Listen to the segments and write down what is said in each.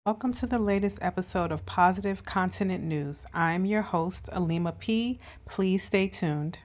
Welcome to the latest episode of Positive Continent News. I'm your host, Alima P. Please stay tuned.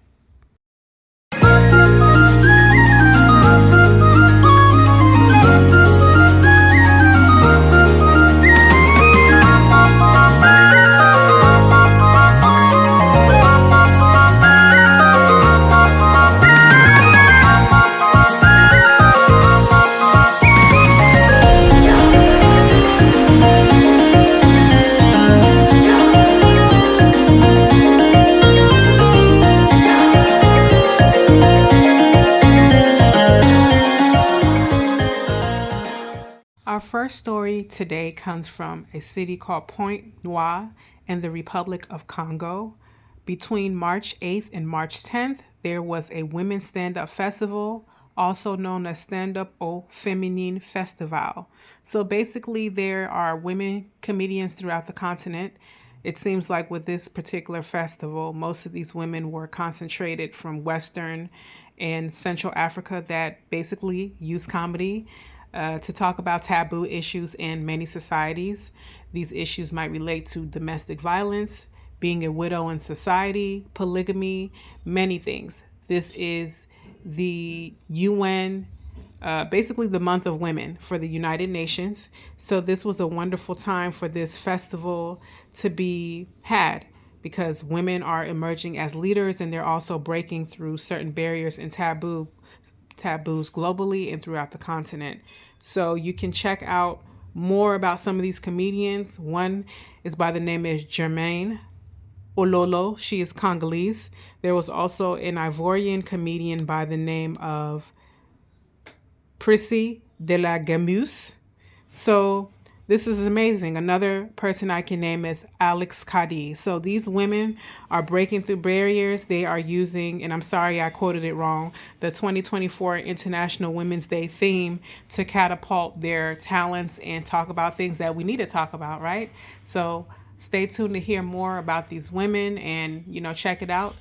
Our first story today comes from a city called Pointe Noire in the Republic of Congo. Between March 8th and March 10th, there was a women's stand-up festival, also known as Stand-up au Féminin Festival. So basically, there are women comedians throughout the continent. It seems like with this particular festival, most of these women were concentrated from Western and Central Africa that basically use comedy to talk about taboo issues in many societies. These issues might relate to domestic violence, being a widow in society, polygamy, many things. This is the UN, basically the month of women for the United Nations. So this was a wonderful time for this festival to be had because women are emerging as leaders and they're also breaking through certain barriers and taboos globally and throughout the continent. So you can check out more about some of these comedians. One is by the name of Germaine Ololo. She is Congolese. There was also an Ivorian comedian by the name of Prissy de la Gamuse. So this is amazing. Another person I can name is Alex Kadi. So these women are breaking through barriers. They are using, and I'm sorry I quoted it wrong, the 2024 International Women's Day theme to catapult their talents and talk about things that we need to talk about, right? So stay tuned to hear more about these women and, check it out.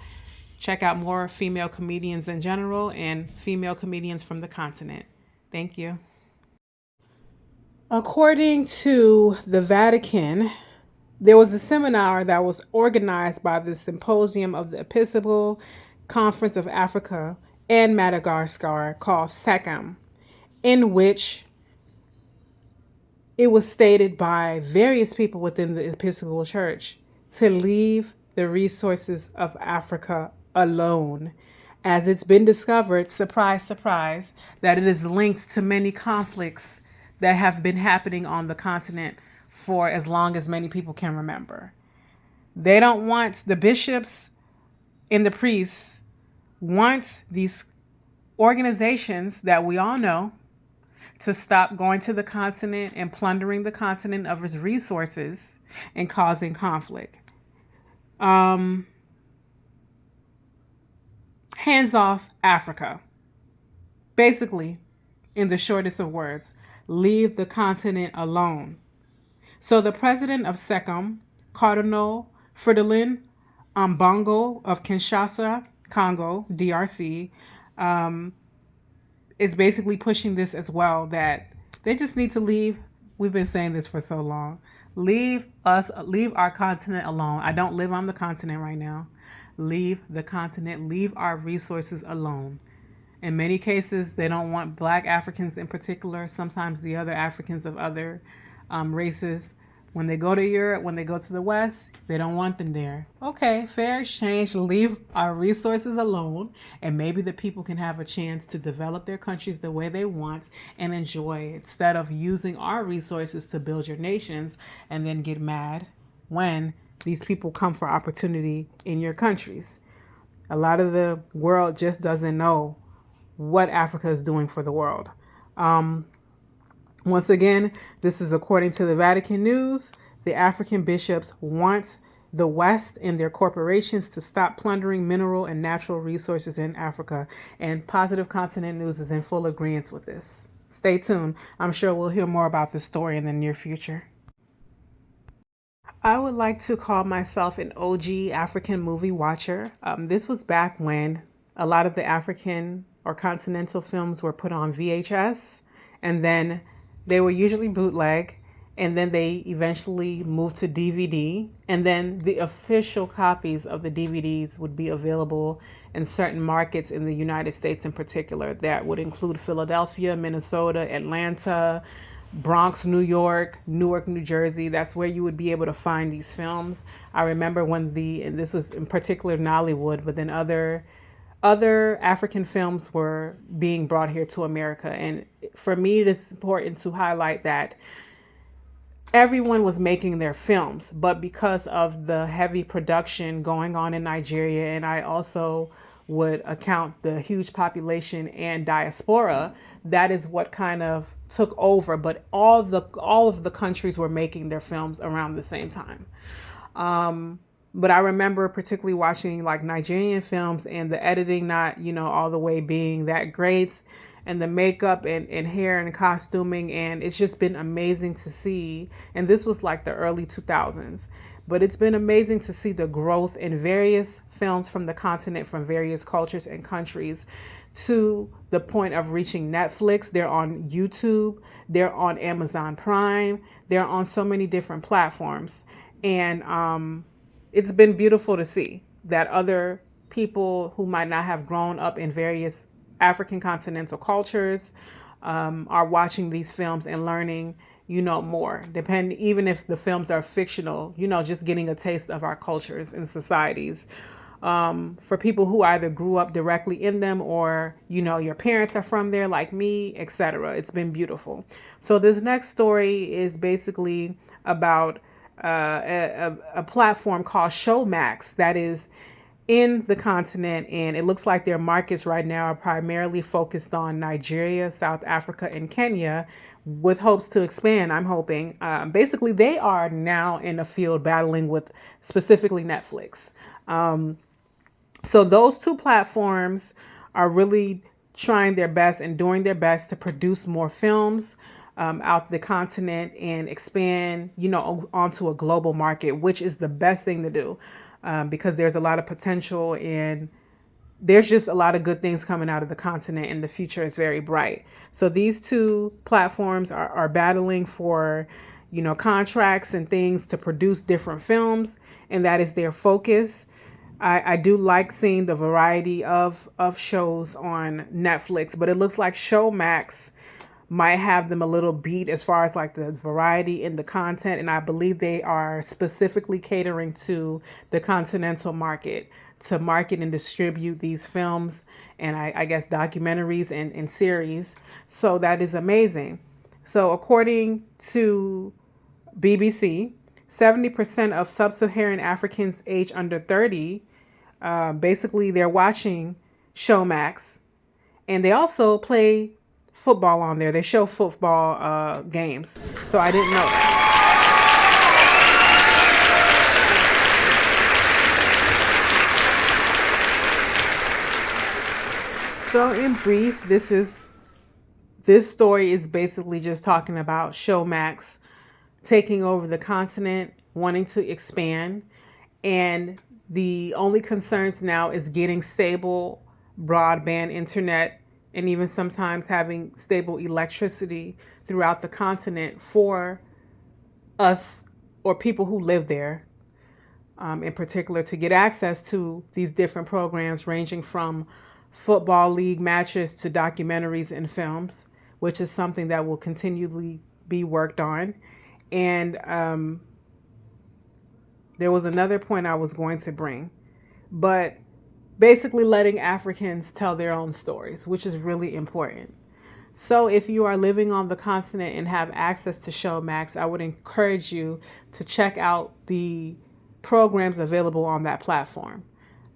Check out more female comedians in general and female comedians from the continent. Thank you. According to the Vatican, there was a seminar that was organized by the Symposium of the Episcopal Conference of Africa and Madagascar called SECAM, in which it was stated by various people within the Episcopal Church to leave the resources of Africa alone, as it's been discovered, surprise, surprise, that it is linked to many conflicts that have been happening on the continent for as long as many people can remember. They don't want the bishops and the priests want these organizations that we all know to stop going to the continent and plundering the continent of its resources and causing conflict. Hands off Africa. Basically, in the shortest of words, leave the continent alone. So the president of SECAM, Cardinal Fridolin Ambongo of Kinshasa, Congo, DRC, is basically pushing this as well, that they just need to leave. We've been saying this for so long. Leave our continent alone. I don't live on the continent right now. Leave the continent, leave our resources alone. In many cases, they don't want Black Africans in particular, sometimes the other Africans of other races. When they go to Europe, when they go to the West, they don't want them there. Okay, fair exchange. Leave our resources alone, and maybe the people can have a chance to develop their countries the way they want and enjoy it, instead of using our resources to build your nations and then get mad when these people come for opportunity in your countries. A lot of the world just doesn't know what Africa is doing for the world. Once again, this is according to the Vatican News. The African bishops want the West and their corporations to stop plundering mineral and natural resources in Africa. And Positive Continent News is in full agreement with this. Stay tuned. I'm sure we'll hear more about this story in the near future. I would like to call myself an OG African movie watcher. This was back when a lot of the African or continental films were put on VHS, and then they were usually bootleg, and then they eventually moved to DVD, and then the official copies of the DVDs would be available in certain markets in the United States in particular. That would include Philadelphia, Minnesota, Atlanta, Bronx, New York, Newark, New Jersey. That's where you would be able to find these films. I remember and this was in particular Nollywood, but then other African films were being brought here to America. And for me, it is important to highlight that everyone was making their films, but because of the heavy production going on in Nigeria, and I also would account the huge population and diaspora, that is what kind of took over. But all of the countries were making their films around the same time. But I remember particularly watching like Nigerian films and the editing not, all the way being that great, and the makeup and hair and costuming. And it's just been amazing to see. And this was like the early 2000s. But it's been amazing to see the growth in various films from the continent, from various cultures and countries, to the point of reaching Netflix. They're on YouTube, they're on Amazon Prime, they're on so many different platforms. And it's been beautiful to see that other people who might not have grown up in various African continental cultures are watching these films and learning, more. Even if the films are fictional, just getting a taste of our cultures and societies. For people who either grew up directly in them or, your parents are from there like me, etc. It's been beautiful. So this next story is basically about a platform called Showmax that is in the continent, and it looks like their markets right now are primarily focused on Nigeria, South Africa, and Kenya, with hopes to expand. I'm hoping. Basically, they are now in a field battling with specifically Netflix. So those two platforms are really trying their best and doing their best to produce more films out the continent and expand, onto a global market, which is the best thing to do, because there's a lot of potential and there's just a lot of good things coming out of the continent, and the future is very bright. So these two platforms are battling for, contracts and things to produce different films, and that is their focus. I do like seeing the variety of shows on Netflix, but it looks like Showmax might have them a little beat as far as like the variety in the content. And I believe they are specifically catering to the continental market to market and distribute these films and I guess documentaries and series. So that is amazing. So according to BBC, 70% of sub-Saharan Africans age under 30, basically they're watching Showmax, and they also play football on there. They show football games. So I didn't know that. So in brief, this story is basically just talking about Showmax taking over the continent, wanting to expand, and the only concerns now is getting stable broadband internet and even sometimes having stable electricity throughout the continent for us or people who live there, in particular, to get access to these different programs ranging from football league matches to documentaries and films, which is something that will continually be worked on. And there was another point I was going to bring, but basically letting Africans tell their own stories, which is really important. So if you are living on the continent and have access to Showmax, I would encourage you to check out the programs available on that platform.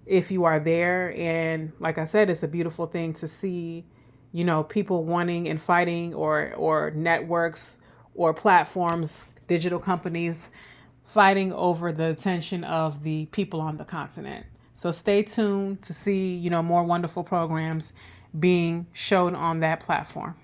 If you are there, and like I said, it's a beautiful thing to see, people wanting and fighting, or networks or platforms, digital companies fighting over the attention of the people on the continent. So stay tuned to see, more wonderful programs being shown on that platform.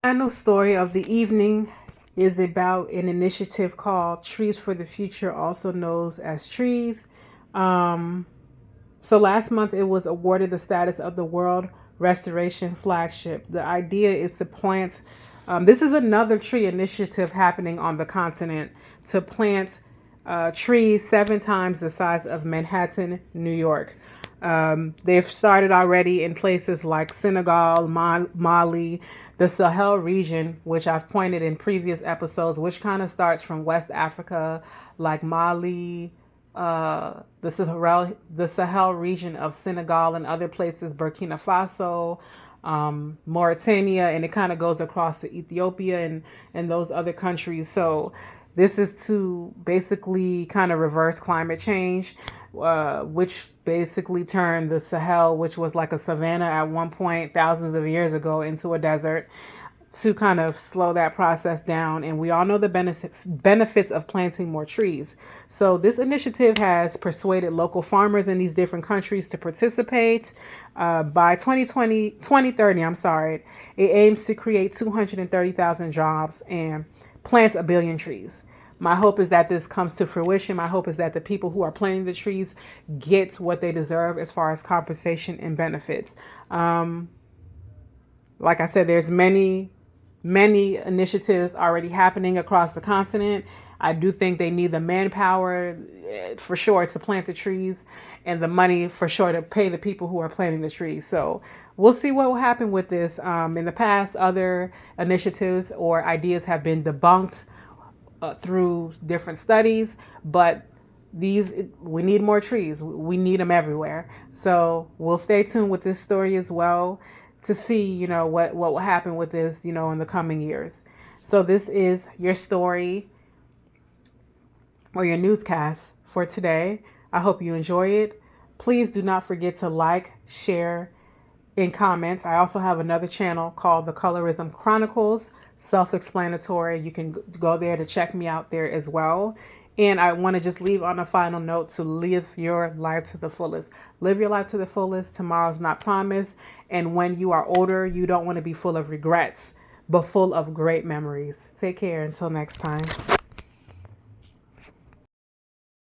Final story of the evening is about an initiative called Trees for the Future, also known as Trees. So last month it was awarded the status of the World Restoration Flagship. The idea is to plant This is another tree initiative happening on the continent to plant trees 7 times the size of Manhattan, New York. They've started already in places like Senegal, Mali, the Sahel region, which I've pointed in previous episodes, which kind of starts from West Africa, like Mali, the Sahel region of Senegal and other places, Burkina Faso, Mauritania, and it kind of goes across to Ethiopia and those other countries. So this is to basically kind of reverse climate change, which basically turned the Sahel, which was like a savanna at one point thousands of years ago, into a desert, to kind of slow that process down. And we all know the benefits of planting more trees. So this initiative has persuaded local farmers in these different countries to participate. By 2030, it aims to create 230,000 jobs and plant 1 billion trees. My hope is that this comes to fruition. My hope is that the people who are planting the trees get what they deserve as far as compensation and benefits. Like I said, there's many initiatives already happening across the continent. I do think they need the manpower for sure to plant the trees, and the money for sure to pay the people who are planting the trees. So we'll see what will happen with this. In the past, other initiatives or ideas have been debunked through different studies, but we need more trees. We need them everywhere. So we'll stay tuned with this story as well to see, what will happen with this, in the coming years. So this is your story or your newscast for today. I hope you enjoy it. Please do not forget to like, share, and comment. I also have another channel called The Colorism Chronicles, self-explanatory. You can go there to check me out there as well. And I want to just leave on a final note to live your life to the fullest. Live your life to the fullest. Tomorrow's not promised. And when you are older, you don't want to be full of regrets, but full of great memories. Take care until next time.